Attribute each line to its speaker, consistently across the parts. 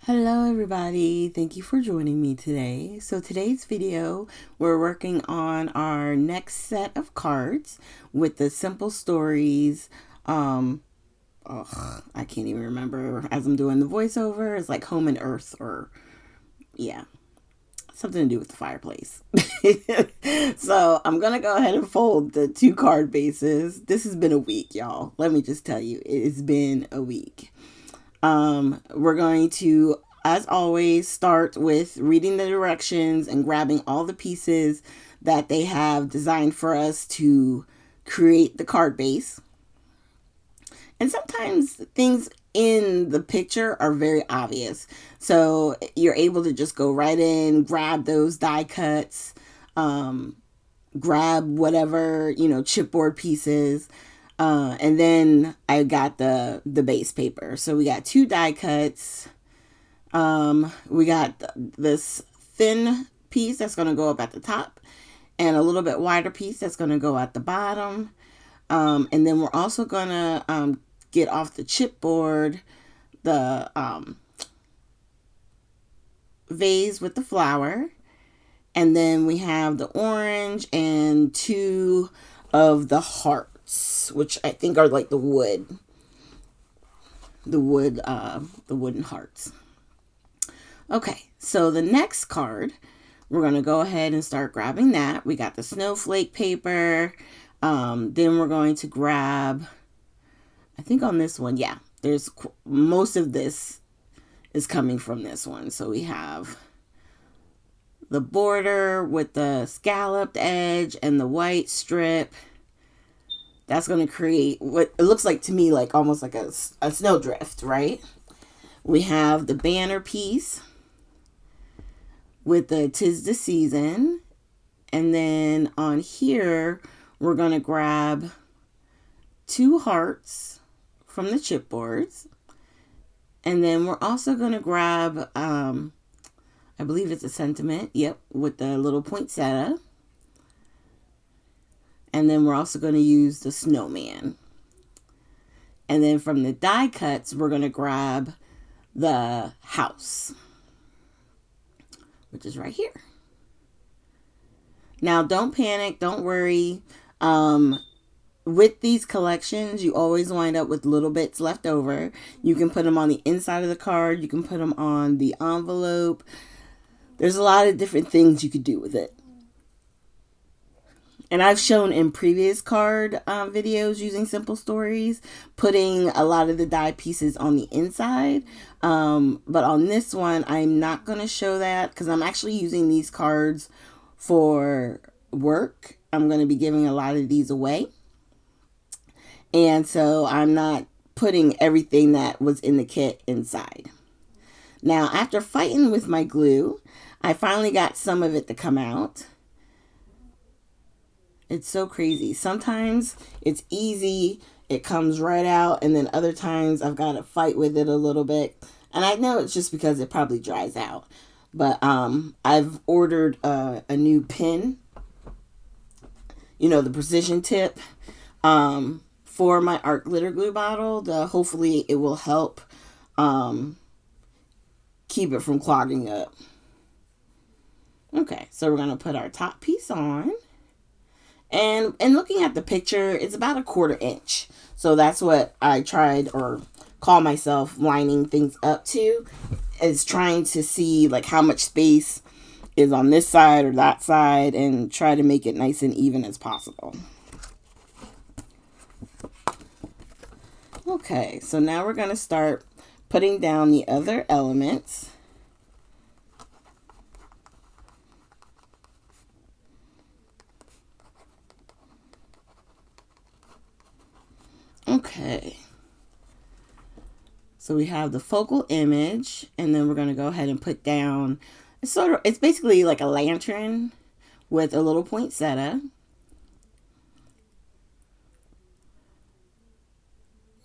Speaker 1: Hello everybody, thank you for joining me today. So today's video, we're working on our next set of cards with the Simple Stories. I can't even remember as I'm doing the voiceover. It's like Home and Earth, or yeah, something to do with the fireplace. So I'm gonna go ahead and fold the 2 card bases. This has been a week, y'all. Let me just tell you, it has been a week. We're going to, as always, start with reading the directions and grabbing all the pieces that they have designed for us to create the card base. And sometimes things in the picture are very obvious. So you're able to just go right in, grab those die cuts, grab whatever, chipboard pieces. And then I got the base paper. So we got 2 die cuts. We got this thin piece that's going to go up at the top, and a little bit wider piece that's going to go at the bottom. And then we're also going to get off the chipboard the vase with the flower. And then we have the orange and 2 of the hearts, which I think are like the wooden hearts. Okay, so the next card, we're going to go ahead and start grabbing that. We got the snowflake paper. Then we're going to grab, I think on this one, yeah, there's most of this is coming from this one. So we have the border with the scalloped edge and the white strip. That's going to create what it looks like to me, like almost like a snowdrift, right? We have the banner piece with the 'Tis the Season. And then on here, we're going to grab 2 hearts from the chipboards. And then we're also going to grab, I believe it's a sentiment, yep, with the little poinsettia. And then we're also going to use the snowman. And then from the die cuts, we're going to grab the house, which is right here. Now, don't panic. Don't worry. With these collections, you always wind up with little bits left over. You can put them on the inside of the card. You can put them on the envelope. There's a lot of different things you could do with it. And I've shown in previous card videos using Simple Stories, putting a lot of the die pieces on the inside. But on this one, I'm not going to show that because I'm actually using these cards for work. I'm going to be giving a lot of these away. And so I'm not putting everything that was in the kit inside. Now, after fighting with my glue, I finally got some of it to come out. It's so crazy. Sometimes it's easy, it comes right out, and then other times I've got to fight with it a little bit. And I know it's just because it probably dries out. But I've ordered a new pin, the precision tip, for my art glitter glue bottle. Hopefully it will help keep it from clogging up. Okay, so we're going to put our top piece on. And looking at the picture, it's about a 1/4 inch. So that's what I tried, or call myself, lining things up to, is trying to see like how much space is on this side or that side and try to make it nice and even as possible. Okay, so now we're going to start putting down the other elements. Okay, so we have the focal image, and then we're going to go ahead and put down, it's basically like a lantern with a little poinsettia.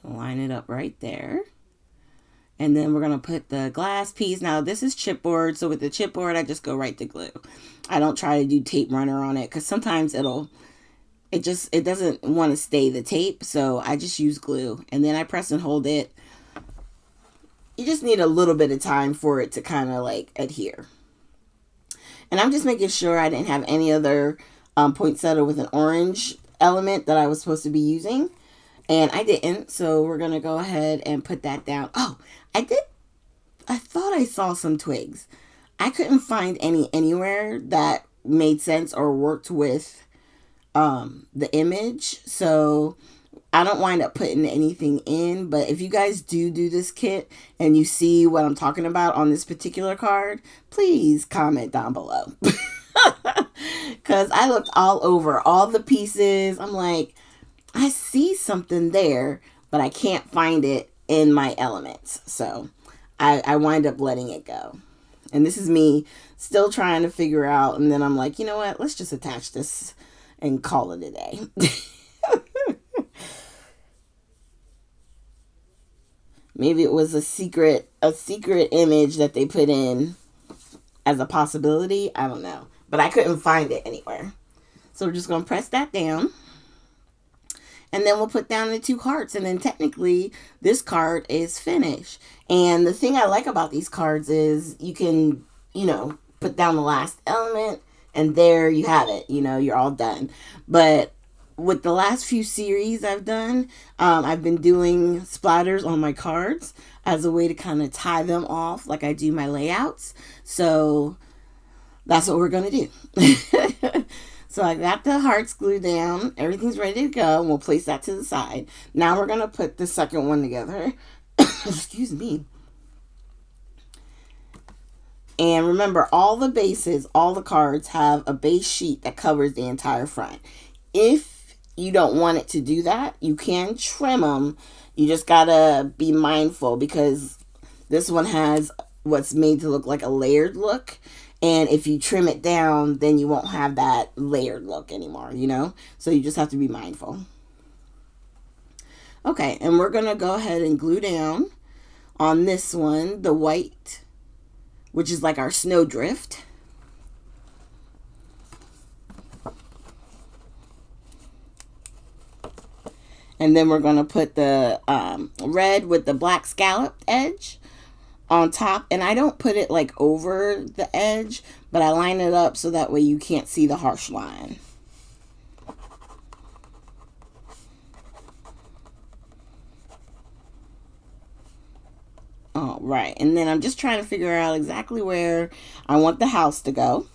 Speaker 1: Line it up right there. And then we're going to put the glass piece. Now, this is chipboard, so with the chipboard, I just go right to glue. I don't try to do tape runner on it because sometimes it doesn't want to stay the tape, so I just use glue. And then I press and hold it you just need a little bit of time for it to kind of like adhere. And I'm just making sure I didn't have any other poinsettia with an orange element that I was supposed to be using. And I didn't, so we're going to go ahead and put that down. Oh, I thought I saw some twigs. I couldn't find any anywhere that made sense or worked with the image. So I don't wind up putting anything in. But if you guys do this kit and you see what I'm talking about on this particular card, please comment down below. Because I looked all over all the pieces. I'm like, I see something there, but I can't find it in my elements. So I wind up letting it go. And this is me still trying to figure out. And then I'm like, you know what? Let's just attach this and call it a day. Maybe it was a secret image that they put in as a possibility. I don't know. But I couldn't find it anywhere. So we're just going to press that down. And then we'll put down the 2 hearts. And then technically, this card is finished. And the thing I like about these cards is you can, put down the last element. And there you have it. You're all done. But with the last few series I've done, I've been doing splatters on my cards as a way to kind of tie them off like I do my layouts. So that's what we're going to do. So I got the hearts glued down. Everything's ready to go. And we'll place that to the side. Now we're going to put the second one together. Excuse me. And remember, all the bases, all the cards have a base sheet that covers the entire front. If you don't want it to do that, you can trim them. You just got to be mindful because this one has what's made to look like a layered look. And if you trim it down, then you won't have that layered look anymore, So you just have to be mindful. Okay, and we're going to go ahead and glue down on this one, the white, which is like our snowdrift. And then we're going to put the red with the black scalloped edge on top. And I don't put it like over the edge, but I line it up so that way you can't see the harsh line. All right, and then I'm just trying to figure out exactly where I want the house to go.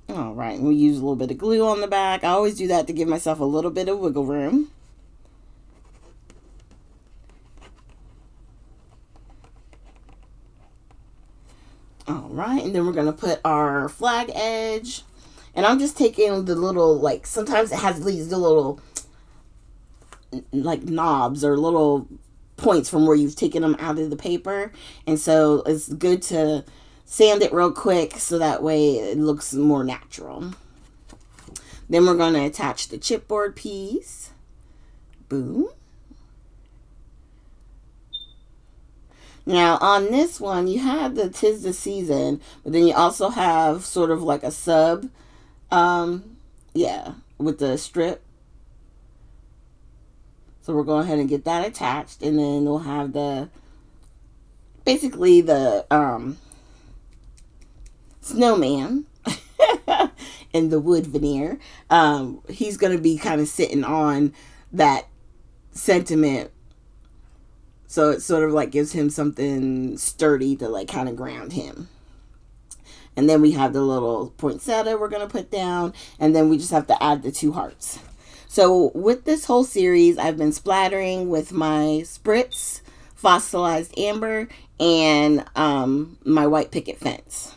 Speaker 1: All right, and we use a little bit of glue on the back. I always do that to give myself a little bit of wiggle room. All right, and then we're going to put our flag edge. And I'm just taking the little, sometimes it has these little, knobs or little points from where you've taken them out of the paper. And so it's good to sand it real quick so that way it looks more natural. Then we're going to attach the chipboard piece. Boom. Now on this one you have the 'Tis the Season, but then you also have sort of like a sub, with the strip. So we'll go ahead and get that attached, and then we'll have basically the snowman in the wood veneer. He's going to be kind of sitting on that sentiment. So it sort of like gives him something sturdy to kind of ground him. And then we have the little poinsettia we're going to put down. And then we just have to add the 2 hearts. So with this whole series, I've been splattering with my Spritz fossilized amber and my white picket fence.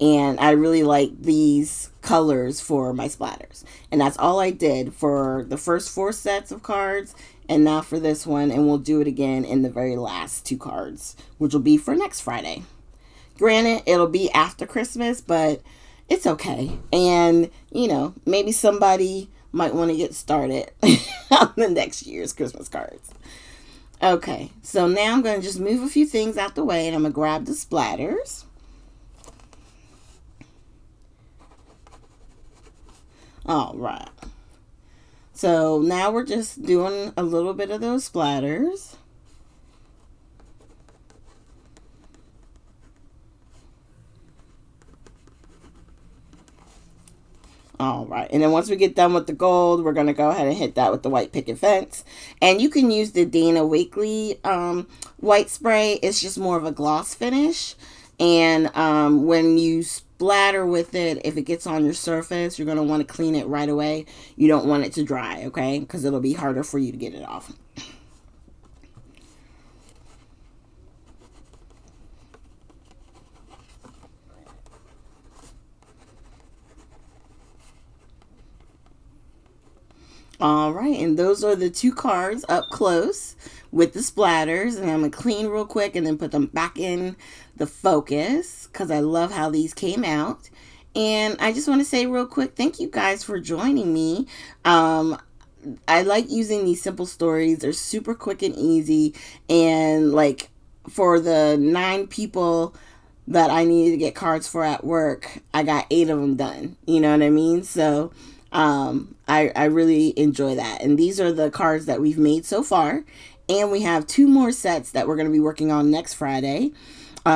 Speaker 1: And I really like these colors for my splatters. And that's all I did for the first 4 sets of cards. And now for this one. And we'll do it again in the very last 2 cards, which will be for next Friday. Granted, it'll be after Christmas, but it's okay. And, maybe somebody might want to get started on the next year's Christmas cards. Okay, so now I'm going to just move a few things out the way, and I'm going to grab the splatters. All right. So now we're just doing a little bit of those splatters. All right, and then once we get done with the gold, we're going to go ahead and hit that with the white picket fence. And you can use the Dana Wakley white spray. It's just more of a gloss finish. And when you splatter with it, if it gets on your surface, you're going to want to clean it right away. You don't want it to dry, okay? Because it'll be harder for you to get it off. All right, and those are the two cards up close with the splatters. And I'm going to clean real quick and then put them back in the focus because I love how these came out. And I just want to say real quick, thank you guys for joining me. I like using these simple stories. They're super quick and easy. And like for the 9 people that I needed to get cards for at work, I got 8 of them done. You know what I mean? So I really enjoy that. And these are the cards that we've made so far. And we have 2 more sets that we're going to be working on next Friday.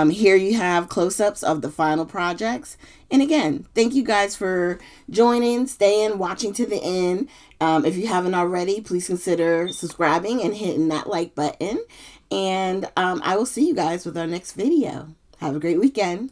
Speaker 1: Here you have close-ups of the final projects. And again, thank you guys for joining, staying, watching to the end. If you haven't already, please consider subscribing and hitting that like button. And I will see you guys with our next video. Have a great weekend.